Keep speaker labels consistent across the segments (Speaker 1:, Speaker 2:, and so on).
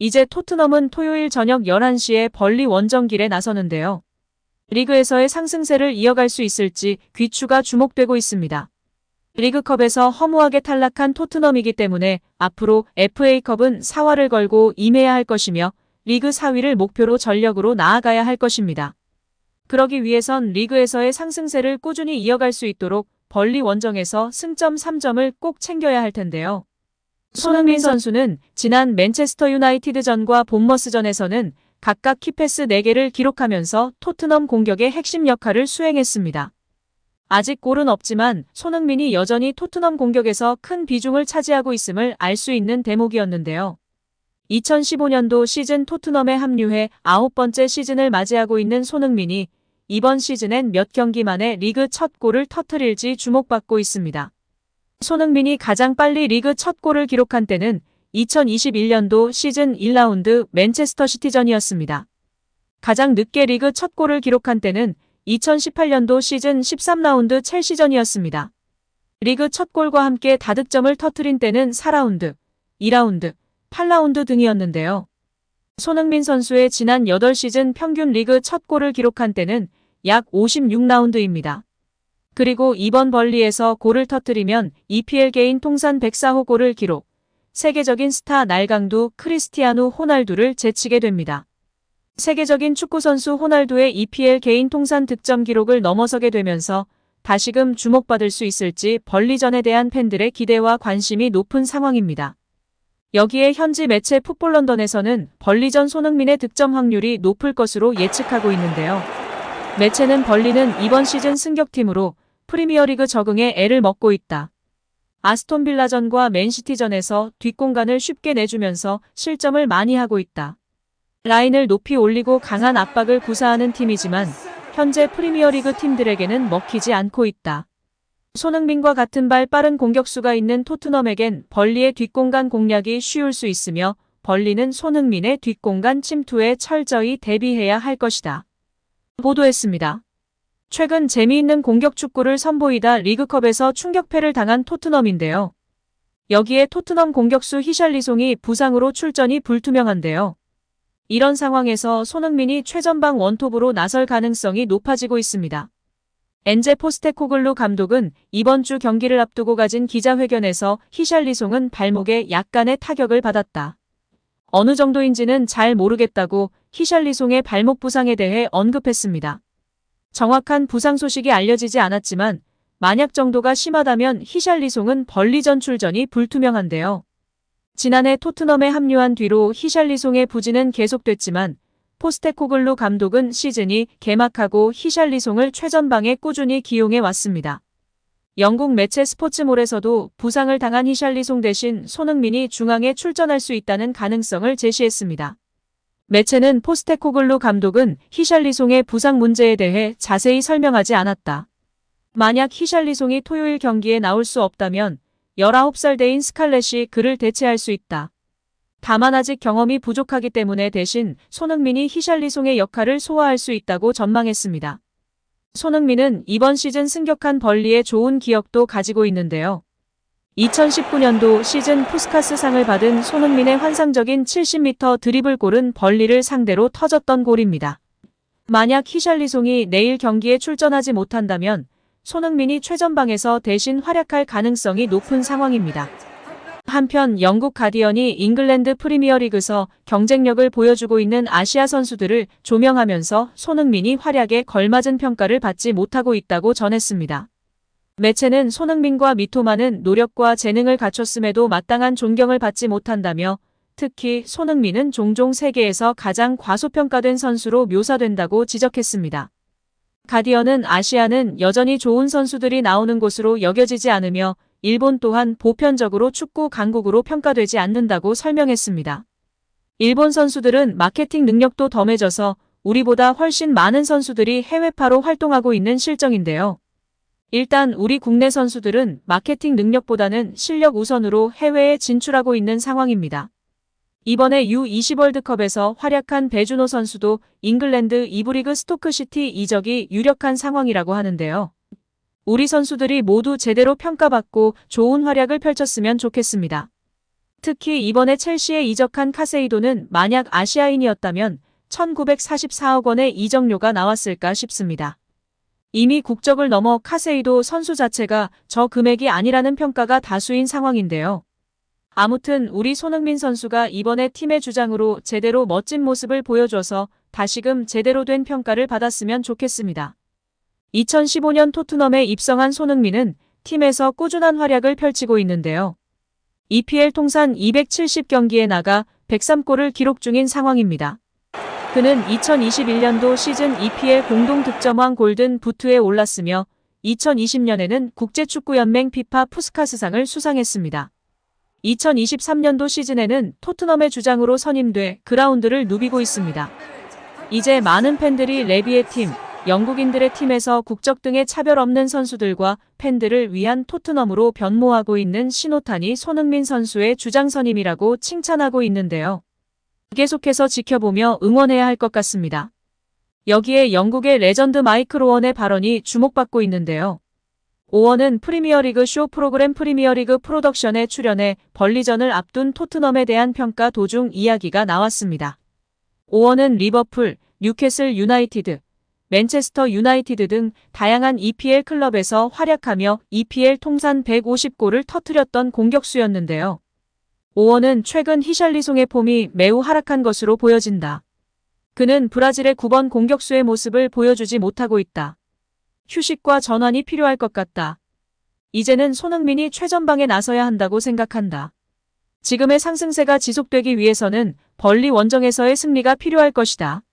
Speaker 1: 이제 토트넘은 토요일 저녁 11시에 벌리 원정길에 나서는데요. 리그에서의 상승세를 이어갈 수 있을지 귀추가 주목되고 있습니다. 리그컵에서 허무하게 탈락한 토트넘이기 때문에 앞으로 FA컵은 사활을 걸고 임해야 할 것이며 리그 4위를 목표로 전력으로 나아가야 할 것입니다. 그러기 위해선 리그에서의 상승세를 꾸준히 이어갈 수 있도록 벌리 원정에서 승점 3점을 꼭 챙겨야 할 텐데요. 손흥민 선수는 지난 맨체스터 유나이티드전과 본머스전에서는 각각 키패스 4개를 기록하면서 토트넘 공격의 핵심 역할을 수행했습니다. 아직 골은 없지만 손흥민이 여전히 토트넘 공격에서 큰 비중을 차지하고 있음을 알 수 있는 대목이었는데요. 2015년도 시즌 토트넘에 합류해 9번째 시즌을 맞이하고 있는 손흥민이 이번 시즌엔 몇 경기 만에 리그 첫 골을 터뜨릴지 주목받고 있습니다. 손흥민이 가장 빨리 리그 첫 골을 기록한 때는 2021년도 시즌 1라운드 맨체스터 시티전이었습니다. 가장 늦게 리그 첫 골을 기록한 때는 2018년도 시즌 13라운드 첼시전이었습니다. 리그 첫 골과 함께 다득점을 터뜨린 때는 4라운드, 2라운드, 8라운드 등이었는데요. 손흥민 선수의 지난 8시즌 평균 리그 첫 골을 기록한 때는 약 56라운드입니다. 그리고 이번 벌리에서 골을 터뜨리면 EPL 개인 통산 104호 골을 기록, 세계적인 스타 날강도 크리스티아누 호날두를 제치게 됩니다. 세계적인 축구선수 호날두의 EPL 개인 통산 득점 기록을 넘어서게 되면서 다시금 주목받을 수 있을지 벌리전에 대한 팬들의 기대와 관심이 높은 상황입니다. 여기에 현지 매체 풋볼런던에서는 벌리전 손흥민의 득점 확률이 높을 것으로 예측하고 있는데요. 매체는 벌리는 이번 시즌 승격팀으로 프리미어리그 적응에 애를 먹고 있다. 아스톤빌라전과 맨시티전에서 뒷공간을 쉽게 내주면서 실점을 많이 하고 있다. 라인을 높이 올리고 강한 압박을 구사하는 팀이지만 현재 프리미어리그 팀들에게는 먹히지 않고 있다. 손흥민과 같은 발 빠른 공격수가 있는 토트넘에겐 벌리의 뒷공간 공략이 쉬울 수 있으며 벌리는 손흥민의 뒷공간 침투에 철저히 대비해야 할 것이다. 보도했습니다. 최근 재미있는 공격 축구를 선보이다 리그컵에서 충격패를 당한 토트넘인데요. 여기에 토트넘 공격수 히샬리송이 부상으로 출전이 불투명한데요. 이런 상황에서 손흥민이 최전방 원톱으로 나설 가능성이 높아지고 있습니다. 엔제 포스테코글루 감독은 이번 주 경기를 앞두고 가진 기자회견에서 히샬리송은 발목에 약간의 타격을 받았다. 어느 정도인지는 잘 모르겠다고 히샬리송의 발목 부상에 대해 언급했습니다. 정확한 부상 소식이 알려지지 않았지만 만약 정도가 심하다면 히샬리송은 벌리전 출전이 불투명한데요. 지난해 토트넘에 합류한 뒤로 히샬리송의 부진은 계속됐지만 포스테코글루 감독은 시즌이 개막하고 히샬리송을 최전방에 꾸준히 기용해 왔습니다. 영국 매체 스포츠몰에서도 부상을 당한 히샬리송 대신 손흥민이 중앙에 출전할 수 있다는 가능성을 제시했습니다. 매체는 포스테코글루 감독은 히샬리송의 부상 문제에 대해 자세히 설명하지 않았다. 만약 히샬리송이 토요일 경기에 나올 수 없다면 19살 대인 스칼렛이 그를 대체할 수 있다. 다만 아직 경험이 부족하기 때문에 대신 손흥민이 히샬리송의 역할을 소화할 수 있다고 전망했습니다. 손흥민은 이번 시즌 승격한 벌리의 좋은 기억도 가지고 있는데요. 2019년도 시즌 푸스카스상을 받은 손흥민의 환상적인 70m 드리블 골은 벌리를 상대로 터졌던 골입니다. 만약 히샬리송이 내일 경기에 출전하지 못한다면 손흥민이 최전방에서 대신 활약할 가능성이 높은 상황입니다. 한편 영국 가디언이 잉글랜드 프리미어리그에서 경쟁력을 보여주고 있는 아시아 선수들을 조명하면서 손흥민이 활약에 걸맞은 평가를 받지 못하고 있다고 전했습니다. 매체는 손흥민과 미토마는 노력과 재능을 갖췄음에도 마땅한 존경을 받지 못한다며 특히 손흥민은 종종 세계에서 가장 과소평가된 선수로 묘사된다고 지적했습니다. 가디언은 아시아는 여전히 좋은 선수들이 나오는 곳으로 여겨지지 않으며 일본 또한 보편적으로 축구 강국으로 평가되지 않는다고 설명했습니다. 일본 선수들은 마케팅 능력도 덤해져서 우리보다 훨씬 많은 선수들이 해외파로 활동하고 있는 실정인데요. 일단 우리 국내 선수들은 마케팅 능력보다는 실력 우선으로 해외에 진출하고 있는 상황입니다. 이번에 U20 월드컵에서 활약한 배준호 선수도 잉글랜드 2부 리그 스토크시티 이적이 유력한 상황이라고 하는데요. 우리 선수들이 모두 제대로 평가받고 좋은 활약을 펼쳤으면 좋겠습니다. 특히 이번에 첼시에 이적한 카세이도는 만약 아시아인이었다면 1944억 원의 이적료가 나왔을까 싶습니다. 이미 국적을 넘어 카세이도 선수 자체가 저 금액이 아니라는 평가가 다수인 상황인데요. 아무튼 우리 손흥민 선수가 이번에 팀의 주장으로 제대로 멋진 모습을 보여줘서 다시금 제대로 된 평가를 받았으면 좋겠습니다. 2015년 토트넘에 입성한 손흥민은 팀에서 꾸준한 활약을 펼치고 있는데요. EPL 통산 270경기에 나가 103골을 기록 중인 상황입니다. 그는 2021년도 시즌 EPL 공동 득점왕 골든 부트에 올랐으며 2020년에는 국제축구연맹 피파 푸스카스상을 수상했습니다. 2023년도 시즌에는 토트넘의 주장으로 선임돼 그라운드를 누비고 있습니다. 이제 많은 팬들이 레비의 팀, 영국인들의 팀에서 국적 등의 차별 없는 선수들과 팬들을 위한 토트넘으로 변모하고 있는 신호탄이 손흥민 선수의 주장 선임이라고 칭찬하고 있는데요. 계속해서 지켜보며 응원해야 할 것 같습니다. 여기에 영국의 레전드 마이클 오원의 발언이 주목받고 있는데요. 오원은 프리미어리그 쇼 프로그램 프리미어리그 프로덕션에 출연해 벌리전을 앞둔 토트넘에 대한 평가 도중 이야기가 나왔습니다. 오원은 리버풀, 뉴캐슬 유나이티드, 맨체스터 유나이티드 등 다양한 EPL 클럽에서 활약하며 EPL 통산 150골을 터뜨렸던 공격수였는데요. 오원은 최근 히샬리송의 폼이 매우 하락한 것으로 보여진다. 그는 브라질의 9번 공격수의 모습을 보여주지 못하고 있다. 휴식과 전환이 필요할 것 같다. 이제는 손흥민이 최전방에 나서야 한다고 생각한다. 지금의 상승세가 지속되기 위해서는 벌리 원정에서의 승리가 필요할 것이다.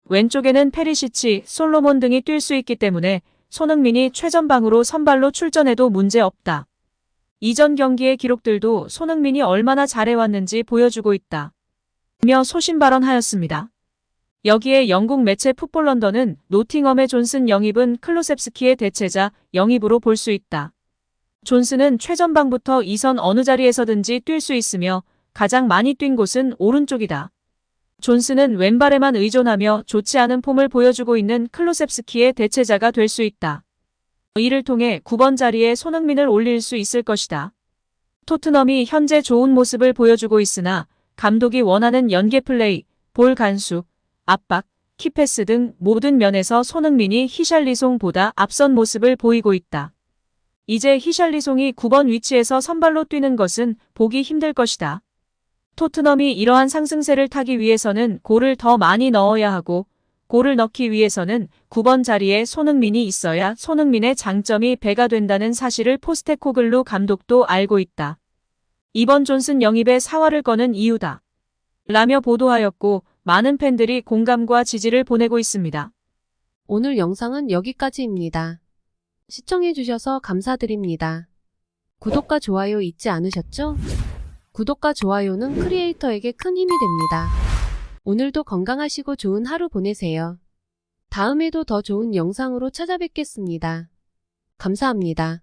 Speaker 1: 왼쪽에는 페리시치, 솔로몬 등이 뛸 수 있기 때문에 손흥민이 최전방으로 선발로 출전해도 문제 없다. 이전 경기의 기록들도 손흥민이 얼마나 잘해왔는지 보여주고 있다. 며 소신 발언하였습니다. 여기에 영국 매체 풋볼 런던은 노팅엄의 존슨 영입은 클로셉스키의 대체자 영입으로 볼 수 있다. 존슨은 최전방부터 2선 어느 자리에서든지 뛸 수 있으며 가장 많이 뛴 곳은 오른쪽이다. 존슨은 왼발에만 의존하며 좋지 않은 폼을 보여주고 있는 클로셉스키의 대체자가 될 수 있다. 이를 통해 9번 자리에 손흥민을 올릴 수 있을 것이다. 토트넘이 현재 좋은 모습을 보여주고 있으나 감독이 원하는 연계 플레이, 볼 간수, 압박, 키패스 등 모든 면에서 손흥민이 히샬리송보다 앞선 모습을 보이고 있다. 이제 히샬리송이 9번 위치에서 선발로 뛰는 것은 보기 힘들 것이다. 토트넘이 이러한 상승세를 타기 위해서는 골을 더 많이 넣어야 하고 골을 넣기 위해서는 9번 자리에 손흥민이 있어야 손흥민의 장점이 배가 된다는 사실을 포스테코글루 감독도 알고 있다. 이번 존슨 영입에 사활을 거는 이유다. 라며 보도하였고 많은 팬들이 공감과 지지를 보내고 있습니다.
Speaker 2: 오늘 영상은 여기까지입니다. 시청해주셔서 감사드립니다. 구독과 좋아요 잊지 않으셨죠? 구독과 좋아요는 크리에이터에게 큰 힘이 됩니다. 오늘도 건강하시고 좋은 하루 보내세요. 다음에도 더 좋은 영상으로 찾아뵙겠습니다. 감사합니다.